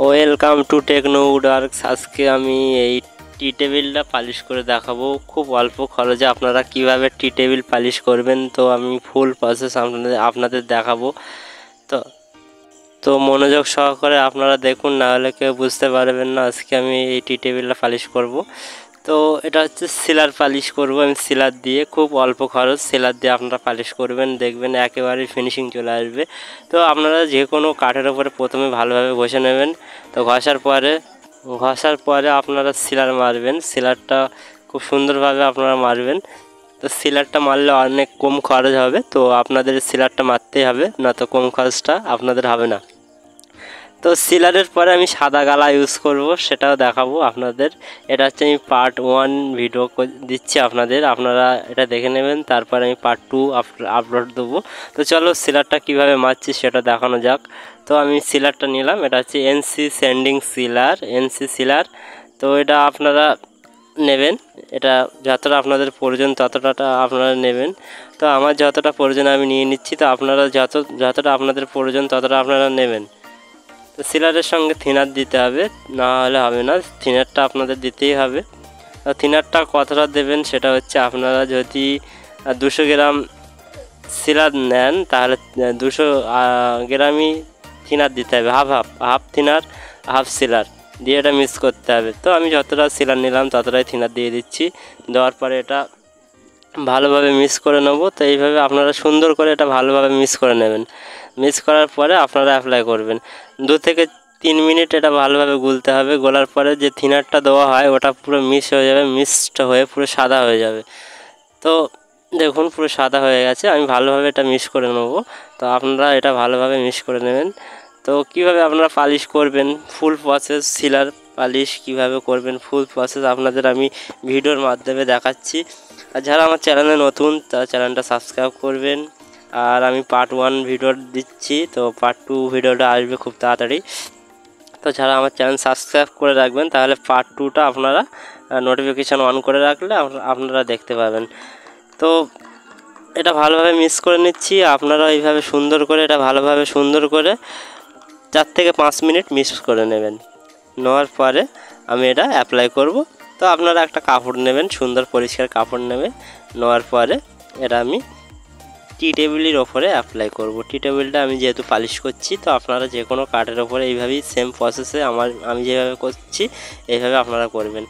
Welcome to techno উডওয়ার্কস। আজকে আমি এই টি টেবিলটা পালিশ করে দেখাবো খুব অল্প খরচে আপনারা কিভাবে টি টেবিল পালিশ করবেন। তো আমি ফুল প্রসেস আপনাদের দেখাবো। তো তো মনোযোগ সহকারে আপনারা দেখুন, না হলে কেউ বুঝতে পারবেন না। আজকে আমি এই টি টেবিলটা পালিশ করব। তো এটা হচ্ছে সিলার পালিশ করব আমি সিলার দিয়ে, খুব অল্প খরচ। সিলার দিয়ে আপনারা পালিশ করবেন, দেখবেন একেবারে ফিনিশিং চলে আসবে। তো আপনারা যে কোনো কাঠের ওপরে প্রথমে ভালোভাবে ঘষে নেবেন। তো ঘষার পরে আপনারা সিলার মারবেন। সিলারটা খুব সুন্দরভাবে আপনারা মারবেন। তো সিলারটা মারলে অনেক কম খরচ হবে, তো আপনাদের সিলারটা মারতেই হবে, না তো কম খরচটা আপনাদের হবে না। তো সিলারের পরে আমি সাদা গালা ইউজ করব, সেটাও দেখাবো আপনাদের। এটা হচ্ছে আমি পার্ট 1 ভিডিও দিচ্ছি আপনাদের, আপনারা এটা দেখে নেবেন, তারপরে আমি পার্ট 2 আপলোড দেবো। তো চলো সিলারটা কিভাবে মারছি সেটা দেখানো যাক। তো আমি সিলারটা নিলাম, এটা হচ্ছে এনসি স্যান্ডিং সিলার। তো এটা আপনারা নেবেন, এটা যতটা আপনাদের প্রয়োজন ততটা আপনারা নেবেন। তো আমার যতটা প্রয়োজন আমি নিয়ে নিচ্ছি, তো আপনারা যতটা আপনাদের প্রয়োজন ততটা আপনারা নেবেন। তো সিলারের সঙ্গে থিনার দিতে হবে, না হলে হবে না, থিনারটা আপনাদের দিতেই হবে। থিনারটা কতটা দেবেন সেটা হচ্ছে, আপনারা যদি 200 গ্রাম সিলার নেন তাহলে 200 গ্রামই থিনার দিতে হবে। হাফ থিনার হাফ সিলার দিয়ে এটা মিক্স করতে হবে। তো আমি যতটা সিলার নিলাম ততটাই থিনার দিয়ে দিচ্ছি। দেওয়ার পরে এটা ভালোভাবে মিক্স করে নেব। তো এইভাবে আপনারা সুন্দর করে এটা ভালোভাবে মিক্স করে নেবেন। মিক্স করার পরে আপনারা অ্যাপ্লাই করবেন। 2 থেকে 3 মিনিট এটা ভালোভাবে গুলতে হবে। গোলার পরে যে থিনারটা দেওয়া হয় ওটা পুরো মিক্স হয়ে যাবে, মিক্সড হয়ে পুরো সাদা হয়ে যাবে। তো দেখুন পুরো সাদা হয়ে গেছে। আমি ভালোভাবে এটা মিক্স করে নেব। তো আপনারা এটা ভালোভাবে মিক্স করে নেবেন। তো কিভাবে আপনারা পালিশ করবেন, ফুল প্রসেস সিলার পালিশ কিভাবে করবেন, ফুল প্রসেস আপনাদের আমি ভিডিওর মাধ্যমে দেখাচ্ছি। আর যারা আমার চ্যানেলে নতুন তারা চ্যানেলটা সাবস্ক্রাইব করবেন। আর আমি পার্ট 1 ভিডিও দিচ্ছি, তো পার্ট 2 ভিডিওটা আসবে খুব তাড়াতাড়ি। তো যারা আমার চ্যানেল সাবস্ক্রাইব করে রাখবেন তাহলে পার্ট 2টা আপনারা নোটিফিকেশান অন করে রাখলে আপনারা দেখতে পাবেন। তো এটা ভালোভাবে মিক্স করে নিচ্ছি। আপনারা এইভাবে সুন্দর করে এটা ভালোভাবে সুন্দর করে 4 থেকে 5 মিনিট মিক্স করে নেবেন। নেওয়ার পরে আমি এটা অ্যাপ্লাই করব। তো আপনারা একটা কাপড় নেবেন, সুন্দর পরিষ্কার কাপড় নেবে। নেওয়ার পরে এটা আমি টি টেবিলের ওপরে অ্যাপ্লাই করব। টি টেবিলটা আমি যেহেতু পালিশ করছি, তো আপনারা যে কোনো কাঠের ওপরে এইভাবেই সেম প্রসেসে আমি যেভাবে করছি এইভাবে আপনারা করবেন।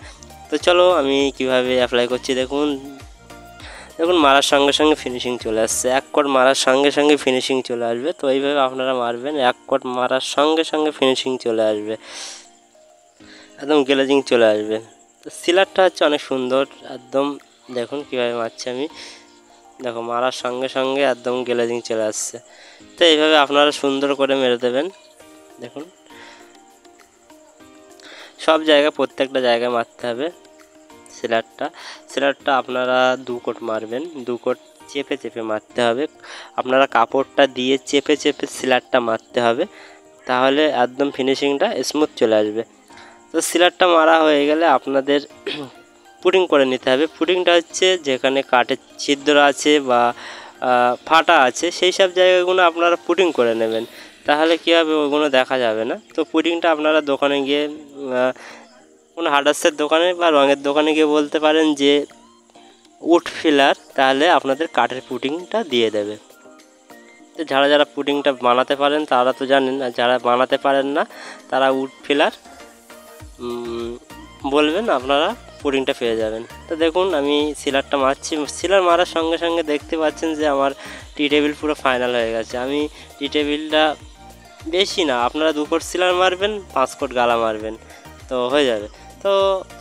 তো চলো আমি কিভাবে অ্যাপ্লাই করছি দেখুন মারার সঙ্গে সঙ্গে ফিনিশিং চলে আসছে। 1 কোট মারার সঙ্গে সঙ্গে ফিনিশিং চলে আসবে। তো এইভাবে আপনারা মারবেন, 1 কোট মারার সঙ্গে সঙ্গে ফিনিশিং চলে আসবে, একদম গ্লেজিং চলে আসবে। তো সিলারটা হচ্ছে অনেক সুন্দর, একদম দেখুন কীভাবে মারছি আমি। দেখো মারার সঙ্গে সঙ্গে একদম গ্লেজিং চলে আসছে। তো এইভাবে আপনারা সুন্দর করে মেরে দেবেন। দেখুন সব জায়গায় প্রত্যেকটা জায়গায় মারতে হবে সিলারটা আপনারা 2 কোট মারবেন। 2 কোট চেপে চেপে মারতে হবে। আপনারা কাপড়টা দিয়ে চেপে চেপে সিলারটা মারতে হবে, তাহলে একদম ফিনিশিংটা স্মুথ চলে আসবে। তো সিলারটা মারা হয়ে গেলে আপনাদের পুটিং করে নিতে হবে। পুটিংটা হচ্ছে যেখানে কাঠের ছিদ্র আছে বা ফাটা আছে সেই সব জায়গাগুলো আপনারা পুটিং করে নেবেন, তাহলে কী হবে ওগুলো দেখা যাবে না। তো পুটিংটা আপনারা দোকানে গিয়ে কোনো হার্ডওয়্যারের দোকানে বা রঙের দোকানে গিয়ে বলতে পারেন যে উড ফিলার, তাহলে আপনাদের কাঠের পুটিংটা দিয়ে দেবে। তো যারা পুটিংটা বানাতে পারেন তারা তো জানেন, আর যারা বানাতে পারেন না তারা উড ফিলার বলবেন, আপনারা পুটিংটা পেয়ে যাবেন। তো দেখুন আমি সিলারটা মারছি। সিলার মারার সঙ্গে সঙ্গে দেখতে পাচ্ছেন যে আমার টি টেবিল পুরো ফাইনাল হয়ে গেছে। আমি টি টেবিলটা বেশি না, আপনারা 2 কোট সিলার মারবেন, 5 কোট গালা মারবেন, তো হয়ে যাবে। তো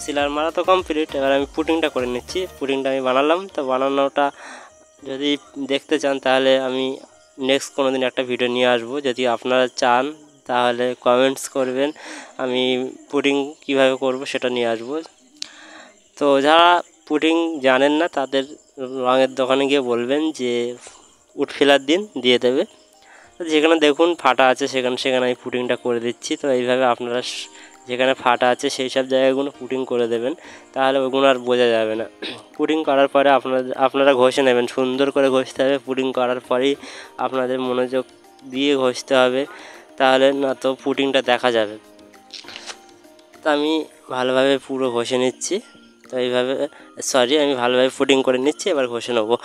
সিলার মারা তো কমপ্লিট, এবার আমি পুটিংটা করে নিচ্ছি। পুটিংটা আমি বানালাম। তো বানানোটা যদি দেখতে চান তাহলে আমি নেক্সট কোনো দিন একটা ভিডিও নিয়ে আসবো। যদি আপনারা চান তাহলে কমেন্টস করবেন, আমি পুডিং কীভাবে করব সেটা নিয়ে আসবো। তো যারা পুডিং জানেন না তাদের রঙের দোকানে গিয়ে বলবেন যে উড ফিলার দিন, দিয়ে দেবে। তো যেখানে দেখুন ফাটা আছে সেখানে আমি পুডিংটা করে দিচ্ছি। তো এইভাবে আপনারা যেখানে ফাটা আছে সেই সব জায়গাগুলো পুডিং করে দেবেন, তাহলে ওগুলো আর বোঝা যাবে না। পুডিং করার পরে আপনারা ঘষে নেবেন, সুন্দর করে ঘষতে হবে। পুডিং করার পরেই আপনাদের মনোযোগ দিয়ে ঘষতে হবে, তাহলে না তো পুডিংটা দেখা যাবে। তো আমি ভালোভাবে পুরো ঘষে নিচ্ছি। তো এইভাবে আমি ভালোভাবে ফুটিং করে নিচ্ছি, এবার ঘষে নেবো।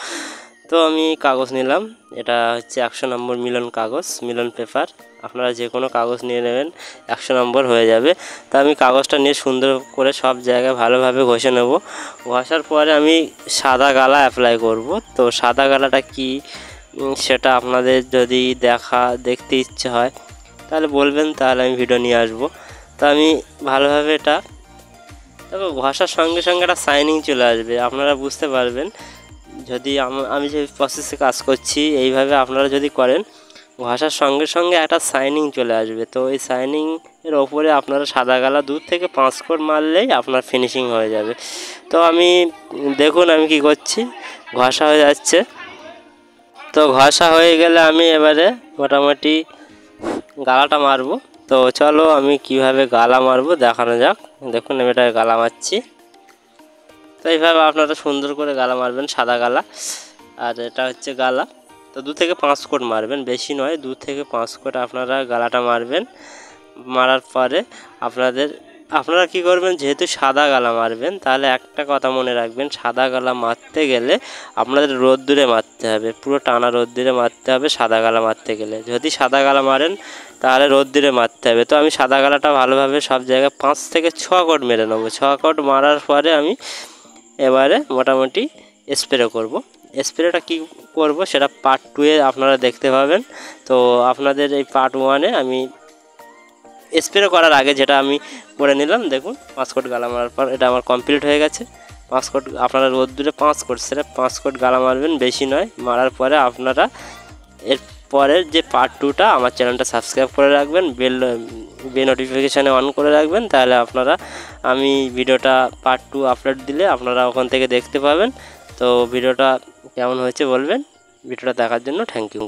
তো আমি কাগজ নিলাম, এটা হচ্ছে 100 নম্বর মিলন কাগজ, মিলন পেপার। আপনারা যে কোনো কাগজ নিয়ে নেবেন, 100 নম্বর হয়ে যাবে। তো আমি কাগজটা নিয়ে সুন্দর করে সব জায়গায় ভালোভাবে ঘষে নেব। ঘষার পরে আমি সাদা গালা অ্যাপ্লাই করব। তো সাদা গালাটা কি সেটা আপনাদের যদি দেখতে ইচ্ছে হয় তাহলে বলবেন, তাহলে আমি ভিডিও নিয়ে আসবো। তো আমি ভালোভাবে এটা, তবে ঘষার সঙ্গে সঙ্গে একটা শাইনিং চলে আসবে, আপনারা বুঝতে পারবেন। যদি আমি যে প্রসেসে কাজ করছি এইভাবে আপনারা যদি করেন, ঘষার সঙ্গে সঙ্গে একটা শাইনিং চলে আসবে। তো এই শাইনিংয়ের ওপরে আপনারা সাদা গালা 2 থেকে 5 কোট মারলেই আপনার ফিনিশিং হয়ে যাবে। তো আমি দেখুন আমি কি করছি, ঘষা হয়ে যাচ্ছে। তো ঘষা হয়ে গেলে আমি এবারে মোটামুটি গালাটা মারবো। তো চলো আমি কিভাবে গালা মারবো দেখানো যাক। দেখুন আমি এটা গালা মারছি। তো এইভাবে আপনারা সুন্দর করে গালা মারবেন, সাদা গালা। আর এটা হচ্ছে গালা। তো 2 থেকে 5 কোট মারবেন, বেশি নয়, 2 থেকে 5 কোট আপনারা গালাটা মারবেন। মারার পরে আপনারা কি করবেন, যেহেতু সাদা গালা মারবেন, তাহলে একটা কথা মনে রাখবেন, সাদা গালা মারতে গেলে আপনাদের রোদ্দুরে মারতে হবে, পুরো টানা রোদ্দুরে মারতে হবে সাদা গালা মারতে গেলে। যদি সাদা গালা মারেন তাহলে রোদ্দুরে মারতে হবে। তো আমি সাদা গালাটা ভালোভাবে সব জায়গায় 5 থেকে 6 কোট মেরে নেবো। 6 কোট মারার পরে আমি এবারে মোটামুটি স্প্রে করব। স্প্রেটা কি করব সেটা পার্ট 2-এ আপনারা দেখতে পাবেন। তো আপনাদের এই পার্ট 1-এ আমি স্প্রে করার আগে যেটা আমি করে নিলাম, দেখুন 5 কোট গালা মারার পর এটা আমার কমপ্লিট হয়ে গেছে। 5 কোট আপনারা রোদ্দুরে 5 কোট, সেটা 5 কোট গালা মারবেন, বেশি নয়। মারার পরে আপনারা এর পরের যে পার্ট 2টা আমার চ্যানেলটা সাবস্ক্রাইব করে রাখবেন, বেল নোটিফিকেশানে অন করে রাখবেন, তাহলে আপনারা আমি ভিডিওটা পার্ট 2 আপলোড দিলে আপনারা ওখান থেকে দেখতে পাবেন। তো ভিডিওটা কেমন হয়েছে বলবেন। ভিডিওটা দেখার জন্য থ্যাংক ইউ।